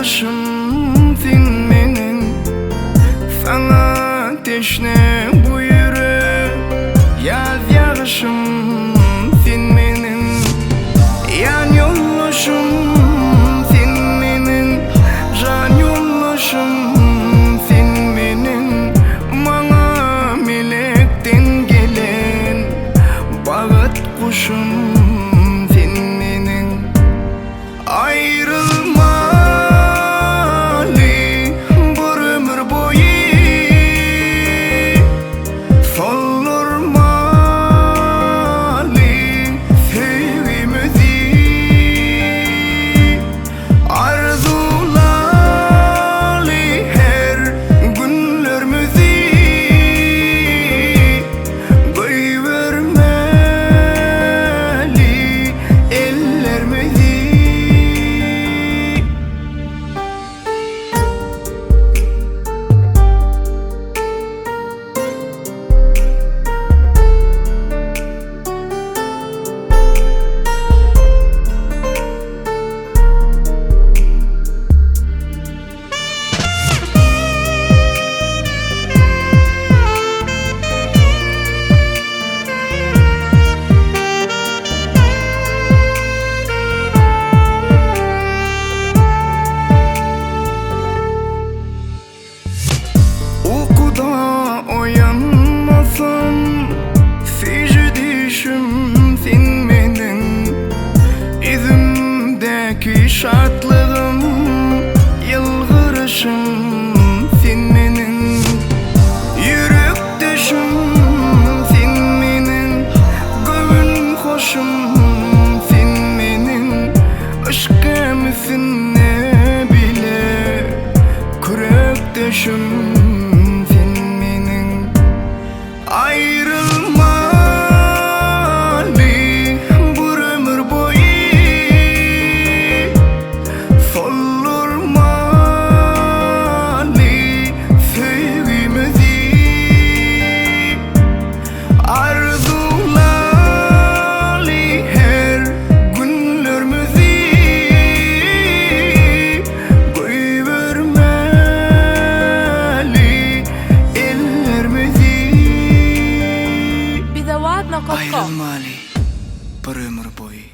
kışım dinmenin, sana teşne bu yürek. Yaz yağışım dinmenin, yan yollaşım dinmenin, can yollaşım dinmenin. Bana melekten gelen bağıt kuşum dinmenin. Ayrılmalı bir ömür boyu, soldurmalı sevgimizi, arzulalı her günlerimizi, koyuvermeli ellerimizi. Uykuda uyanmasam, secdişim dinmenin. İzimdeki şatlığım, yılgırışım dinmenin. Yürekdeşim dinmenin, gönül hoşum dinmenin. Aşk gemisine bile kürekdeşim. Ayrılmalı bir ömür boyu, soldurmalı sevgimizi, arzulalı her günlerimizi, koyuvermeli ellerimizi. بذواتنا قد Ayrılmalı bir ömür boyu.